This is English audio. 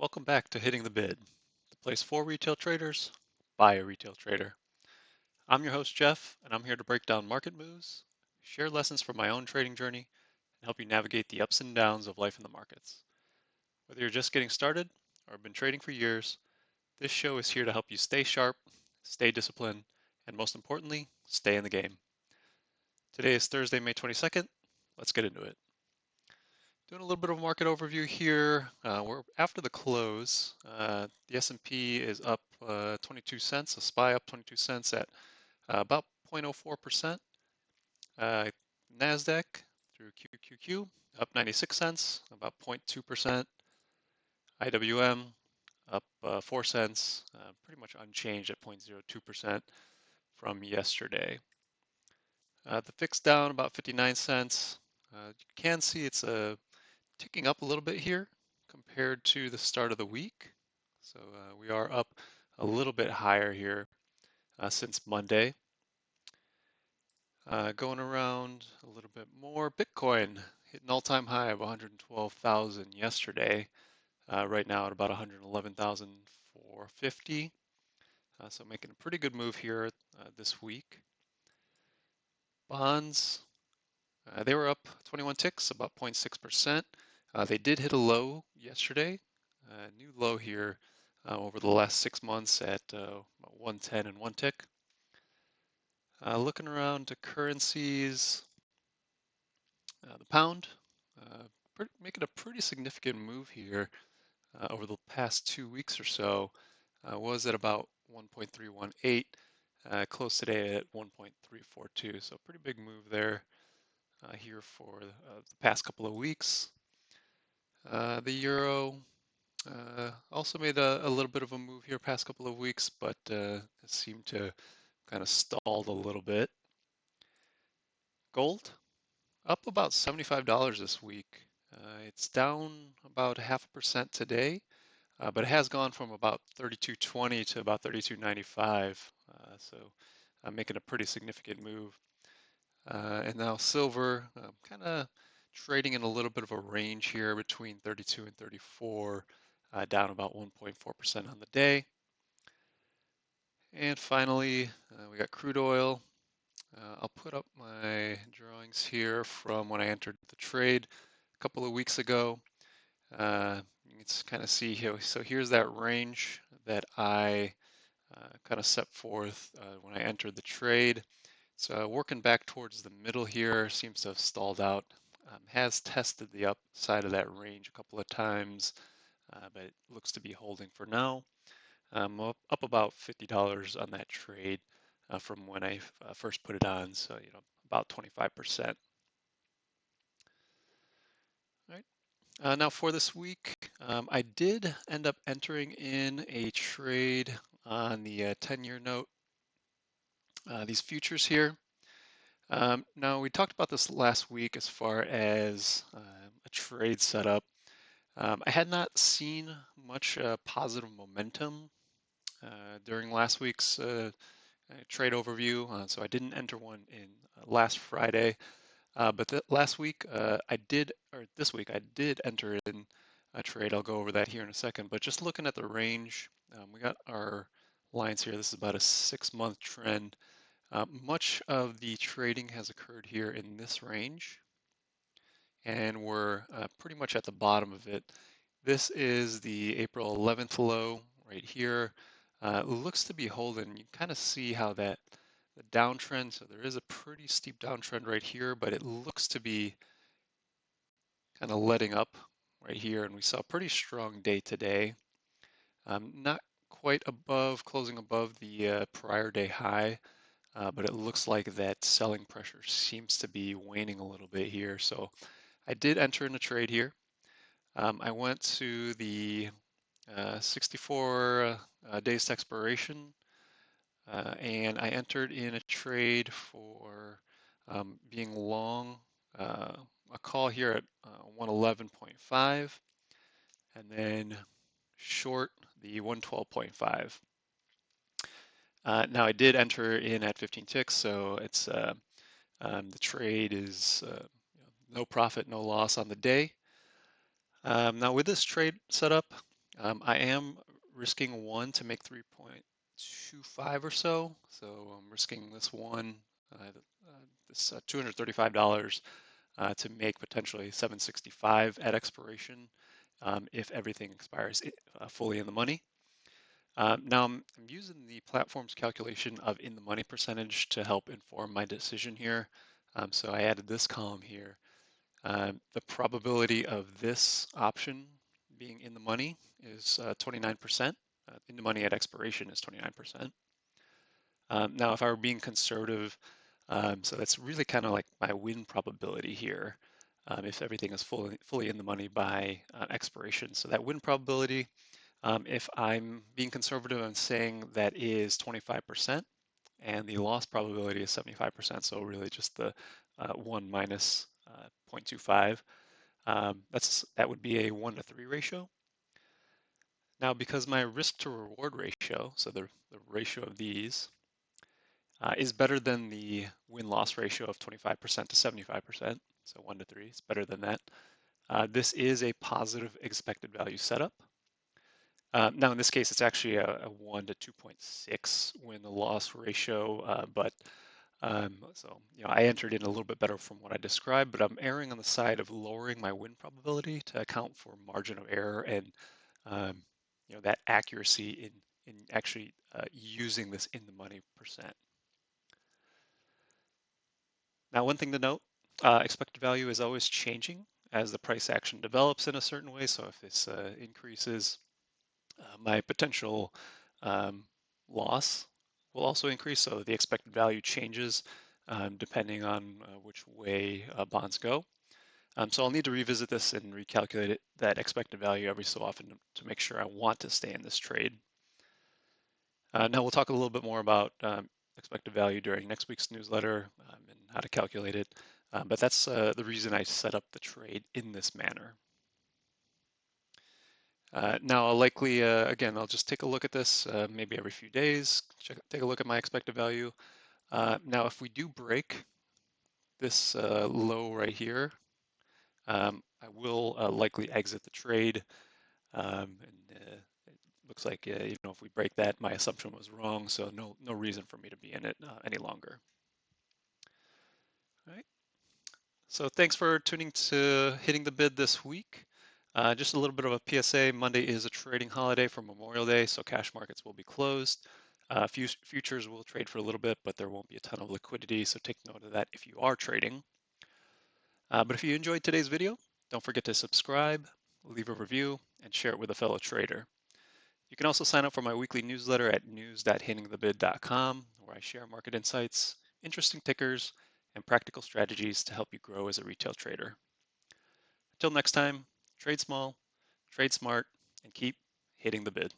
Welcome back to Hitting the Bid, the place for retail traders by a retail trader. I'm your host, Jeff, and I'm here to break down market moves, share lessons from my own trading journey, and help you navigate the ups and downs of life in the markets. Whether you're just getting started or have been trading for years, this show is here to help you stay sharp, stay disciplined, and most importantly, stay in the game. Today is Thursday, May 22nd. Let's get into it. Doing a little bit of a market overview here. We're after the close. The S&P is up 22 cents, a SPY up 22 cents at about 0.04%. NASDAQ through QQQ up 96 cents, about 0.2%. IWM up 4 cents, pretty much unchanged at 0.02% from yesterday. The fix down about 59 cents. You can see it's ticking up a little bit here compared to the start of the week. So we are up a little bit higher here since Monday. Going around a little bit more, Bitcoin hit an all-time high of 112,000 yesterday. Right now at about 111,450. So making a pretty good move here this week. Bonds, they were up 21 ticks, about 0.6%. They did hit a low yesterday, new low here over the last 6 months at 110 and 1 tick. Looking around to currencies, the pound making a pretty significant move here over the past 2 weeks or so. Was at about 1.318, close today at 1.342. So pretty big move there here for the past couple of weeks. The euro also made a little bit of a move here past couple of weeks, but it seemed to kind of stalled a little bit. Gold up about $75 this week. It's down about 0.5% today, but it has gone from about 32.20 to about 32.95. So making a pretty significant move. And now silver kind of trading in a little bit of a range here between 32 and 34, down about 1.4% on the day. And finally, we got crude oil. I'll put up my drawings here from when I entered the trade a couple of weeks ago. You can kind of see here. So here's that range that I kind of set forth when I entered the trade. So working back towards the middle here, seems to have stalled out. Has tested the upside of that range a couple of times, but it looks to be holding for now. Up about $50 on that trade from when I first put it on, so about 25%. All right. Now for this week, I did end up entering in a trade on the 10-year note. These futures here. Now we talked about this last week as far as a trade setup. I had not seen much positive momentum during last week's trade overview, so I didn't enter one in last Friday. But last week this week I did enter in a trade. I'll go over that here in a second. But just looking at the range, we got our lines here. This is about a 6-month trend. Much of the trading has occurred here in this range, and we're pretty much at the bottom of it. This is the April 11th low right here. It looks to be holding. You kind of see how the downtrend, so there is a pretty steep downtrend right here, but it looks to be kind of letting up right here, and we saw a pretty strong day today. Not quite closing above the prior day high, but it looks like that selling pressure seems to be waning a little bit here. So I did enter in a trade here. I went to the 64 days to expiration, and I entered in a trade for being long a call here at 111.5, and then short the 112.5. Now I did enter in at 15 ticks, so it's the trade is no profit, no loss on the day. Now with this trade setup, I am risking one to make 3.25 or so. So I'm risking this one, this $235 to make potentially 765 at expiration if everything expires fully in the money. Now I'm using the platform's calculation of in the money percentage to help inform my decision here. So I added this column here. The probability of this option being in the money is 29%. In the money at expiration is 29%. Now, if I were being conservative, so that's really kind of like my win probability here. If everything is fully in the money by expiration. So that win probability, if I'm being conservative, I'm saying that is 25%, and the loss probability is 75%. So really just the 1 minus 0.25. That would be a 1 to 3 ratio. Now, because my risk to reward ratio, so the ratio of these, is better than the win-loss ratio of 25% to 75%, so 1 to 3 is better than that. This is a positive expected value setup. Now, in this case, it's actually a 1 to 2.6 win-loss ratio, but so I entered in a little bit better from what I described, but I'm erring on the side of lowering my win probability to account for margin of error and um, that accuracy in actually using this in the money percent. Now, one thing to note, expected value is always changing as the price action develops in a certain way. So if this increases, my potential um, loss will also increase. So the expected value changes depending on which way bonds go. So I'll need to revisit this and recalculate that expected value every so often to make sure I want to stay in this trade. Now we'll talk a little bit more about expected value during next week's newsletter and how to calculate it. But that's the reason I set up the trade in this manner. Now I'll likely, again, I'll just take a look at this maybe every few days, take a look at my expected value. Now if we do break this low right here, I will likely exit the trade. And it looks like if we break that, my assumption was wrong, so no reason for me to be in it any longer. All right. So thanks for tuning to Hitting the Bid this week. Just a little bit of a PSA. Monday is a trading holiday for Memorial Day, so cash markets will be closed. Futures will trade for a little bit, but there won't be a ton of liquidity, so take note of that if you are trading. But if you enjoyed today's video, don't forget to subscribe, leave a review, and share it with a fellow trader. You can also sign up for my weekly newsletter at news.hittingthebid.com, where I share market insights, interesting tickers, and practical strategies to help you grow as a retail trader. Until next time, trade small, trade smart, and keep hitting the bid.